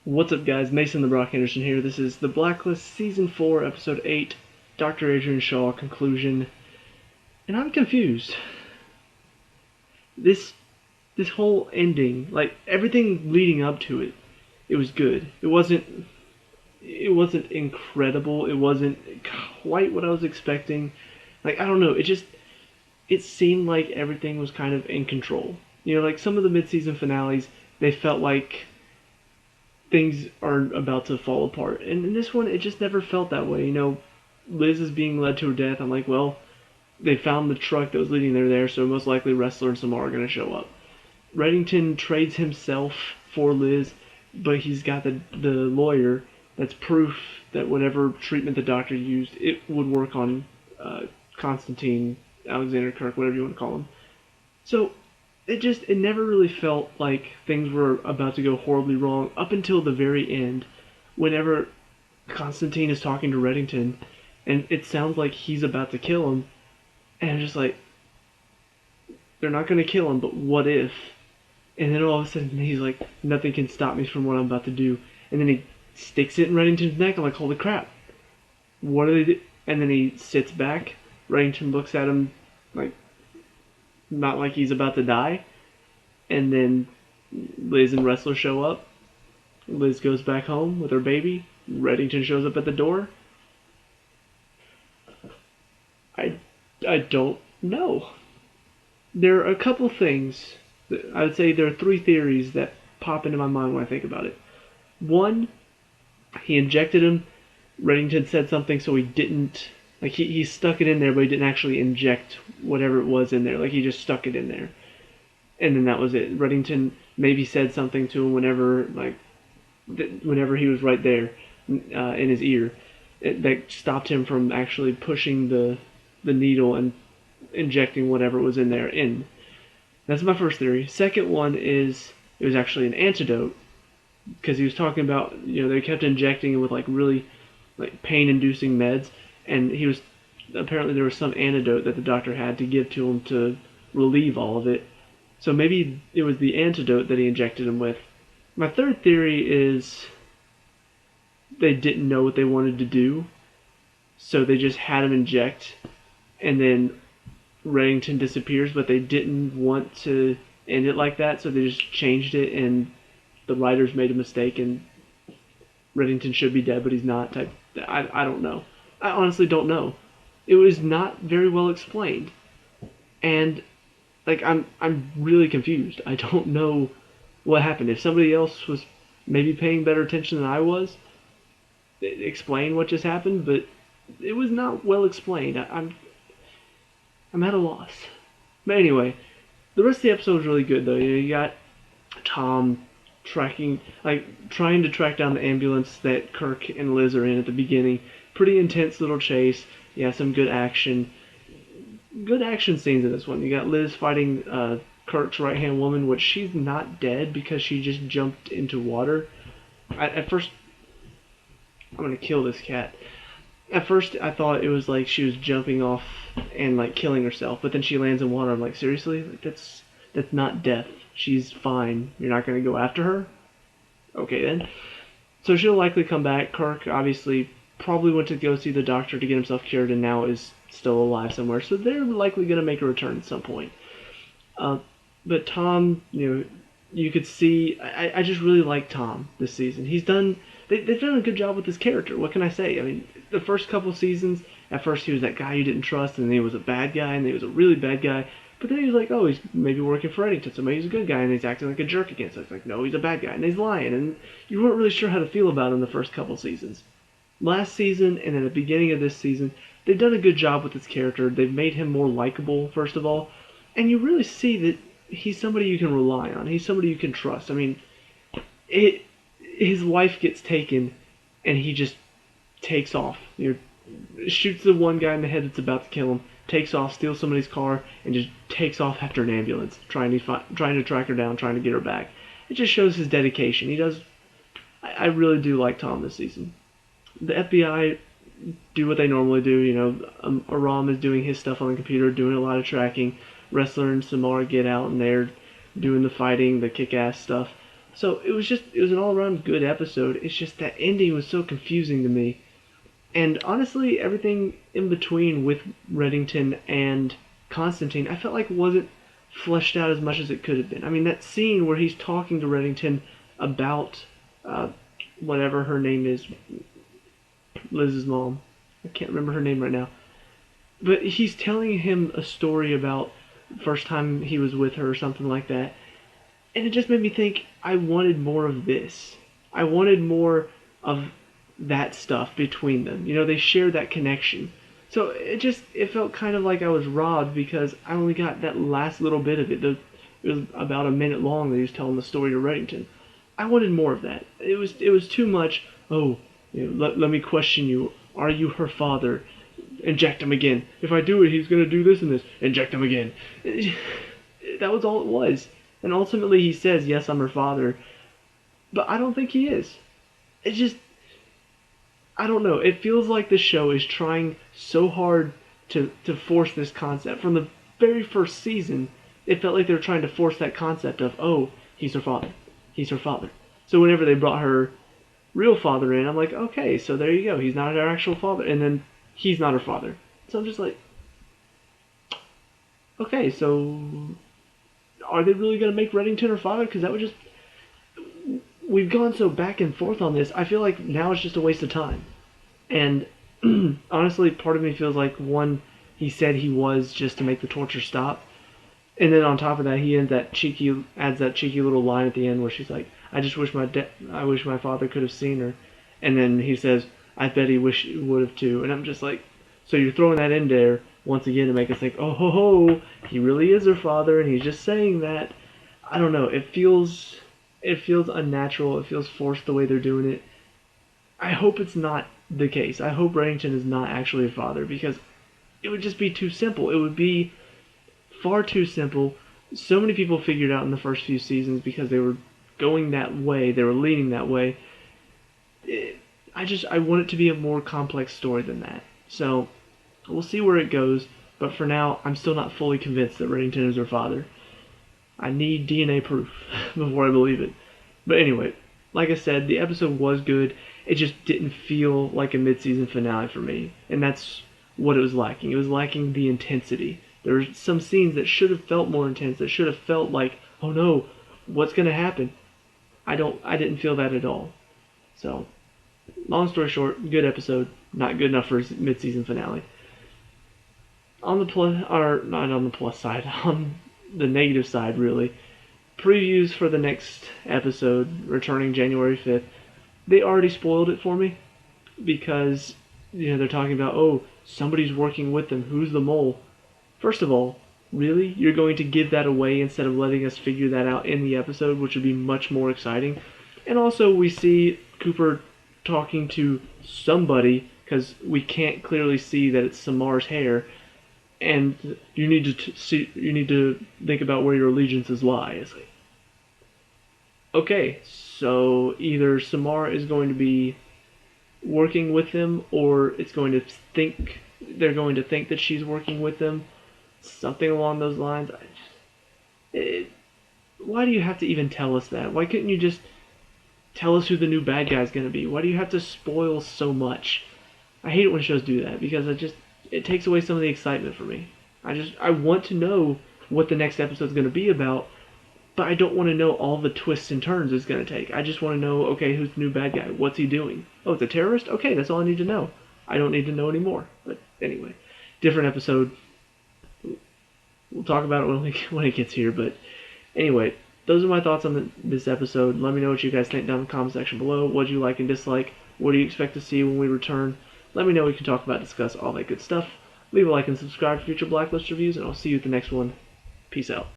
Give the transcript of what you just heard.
What's up, guys? Mason the Brock Henderson here. This is the Blacklist Season 4, Episode 8, Dr. Adrian Shaw conclusion. And I'm confused. This whole ending, like everything leading up to it, it was good. It wasn't incredible. It wasn't quite what I was expecting. Like, I don't know, it seemed like everything was kind of in control. Like some of the mid-season finales, they felt like things are about to fall apart. And in this one, it just never felt that way. Liz is being led to her death. I'm like, well, they found the truck that was leading her there, so most likely Wrestler and Samara are going to show up. Reddington trades himself for Liz, but he's got the lawyer that's proof that whatever treatment the doctor used, it would work on Constantine, Alexander Kirk, whatever you want to call him. So it never really felt like things were about to go horribly wrong up until the very end, whenever Constantine is talking to Reddington, and it sounds like he's about to kill him, and I'm just like, they're not going to kill him, but what if? And then all of a sudden he's like, nothing can stop me from what I'm about to do, and then he sticks it in Reddington's neck. I'm like, holy crap, what do they do? And then he sits back. Reddington looks at him like, not like he's about to die. And then Liz and Wrestler show up. Liz goes back home with her baby. Reddington shows up at the door. I don't know. There are a couple things. I would say there are three theories that pop into my mind when I think about it. One, he injected him. Reddington said something, so he didn't. Like, he stuck it in there, but he didn't actually inject whatever it was in there. Like, he just stuck it in there. And then that was it. Reddington maybe said something to him whenever he was right there in his ear. That stopped him from actually pushing the needle and injecting whatever was in there in. That's my first theory. Second one is it was actually an antidote, because he was talking about, they kept injecting him with really pain-inducing meds, and apparently there was some antidote that the doctor had to give to him to relieve all of it. So maybe it was the antidote that he injected him with. My third theory is they didn't know what they wanted to do, so they just had him inject, and then Reddington disappears, but they didn't want to end it like that, so they just changed it, and the writers made a mistake, and Reddington should be dead, but he's not. I don't know. I honestly don't know. It was not very well explained, and I'm really confused. I don't know what happened. If somebody else was maybe paying better attention than I was, explain what just happened, but it was not well explained. I'm at a loss. But anyway, the rest of the episode was really good, though. You got Tom trying to track down the ambulance that Kirk and Liz are in at the beginning. Pretty intense little chase. Yeah, some good action. Good action scenes in this one. You got Liz fighting Kirk's right-hand woman, which she's not dead because she just jumped into water. At first, I'm going to kill this cat. At first, I thought it was like she was jumping off and killing herself, but then she lands in water. I'm like, seriously? That's not death. She's fine. You're not going to go after her? Okay, then. So she'll likely come back. Kirk, obviously, probably went to go see the doctor to get himself cured and now is still alive somewhere. So they're likely going to make a return at some point. But Tom, you could see... I just really like Tom this season. They've done a good job with his character. What can I say? I mean, the first couple seasons, at first he was that guy you didn't trust, and then he was a bad guy, and then he was a really bad guy. But then he was like, oh, he's maybe working for Reddington, so maybe he's a good guy, and he's acting like a jerk against us. It's like, no, he's a bad guy, and he's lying, and you weren't really sure how to feel about him the first couple seasons. Last season, and at the beginning of this season, they've done a good job with his character. They've made him more likable, first of all, and you really see that he's somebody you can rely on. He's somebody you can trust. I mean, his wife gets taken, and he just takes off. Shoots the one guy in the head that's about to kill him, takes off, steals somebody's car, and just takes off after an ambulance, trying to track her down, trying to get her back. It just shows his dedication. I really do like Tom this season. The FBI do what they normally do. Aram is doing his stuff on the computer, doing a lot of tracking. Wrestler and Samara get out, and they're doing the fighting, the kick-ass stuff. So it was an all around good episode. It's just that ending was so confusing to me. And honestly, everything in between with Reddington and Constantine, I felt like wasn't fleshed out as much as it could have been. I mean, that scene where he's talking to Reddington about uh, whatever her name is, Liz's mom. I can't remember her name right now. But he's telling him a story about the first time he was with her or something like that. And it just made me think I wanted more of this. I wanted more of that stuff between them. You know, they shared that connection. So it felt kind of like I was robbed because I only got that last little bit of it. It was about a minute long that he was telling the story to Reddington. I wanted more of that. It was too much. Oh, let me question you. Are you her father? Inject him again. If I do it, he's gonna do this and this. Inject him again. That was all it was. And ultimately, he says, "Yes, I'm her father," but I don't think he is. It just, I don't know. It feels like the show is trying so hard to force this concept. From the very first season, it felt like they were trying to force that concept of, oh, he's her father. He's her father. So whenever they brought her real father in, I'm like, okay, so there you go. He's not her actual father. And then he's not her father. So I'm just like, okay, so are they really going to make Reddington her father? Because that would just, we've gone so back and forth on this. I feel like now it's just a waste of time. And honestly, part of me feels like one, he said he was just to make the torture stop. And then on top of that, he adds that cheeky little line at the end where she's like, "I just wish I wish my father could have seen her," and then he says, "I bet he wish he would have too." And I'm just like, so you're throwing that in there once again to make us think, oh ho ho, he really is her father, and he's just saying that. I don't know. It feels unnatural. It feels forced the way they're doing it. I hope it's not the case. I hope Reddington is not actually a father because it would just be too simple. It would be far too simple. So many people figured out in the first few seasons because they were going that way, they were leaning that way. I want it to be a more complex story than that. So we'll see where it goes, but for now, I'm still not fully convinced that Reddington is her father. I need DNA proof before I believe it. But anyway, like I said, the episode was good. It just didn't feel like a mid-season finale for me, and that's what it was lacking. It was lacking the intensity. There were some scenes that should have felt more intense, that should have felt like, oh no, what's going to happen? I didn't feel that at all. So, long story short, good episode, not good enough for a mid-season finale. On the plus, or not on the plus side, on the negative side, really, previews for the next episode, returning January 5th, they already spoiled it for me because, they're talking about, oh, somebody's working with them. Who's the mole? First of all, really? You're going to give that away instead of letting us figure that out in the episode, which would be much more exciting. And also, we see Cooper talking to somebody, because we can't clearly see that it's Samar's hair, and you need to think about where your allegiances lie. It's like, okay, so either Samar is going to be working with them, or they're going to think that she's working with them. Something along those lines. Why do you have to even tell us that? Why couldn't you just tell us who the new bad guy's going to be? Why do you have to spoil so much? I hate it when shows do that because it takes away some of the excitement for me. I want to know what the next episode's going to be about, but I don't want to know all the twists and turns it's going to take. I just want to know, okay, who's the new bad guy? What's he doing? Oh, it's a terrorist? Okay, that's all I need to know. I don't need to know anymore. But anyway, different episode. We'll talk about it when it gets here. But anyway, those are my thoughts on this episode. Let me know what you guys think down in the comment section below. What do you like and dislike? What do you expect to see when we return? Let me know. We can talk about, discuss all that good stuff. Leave a like and subscribe for future Blacklist reviews, and I'll see you at the next one. Peace out.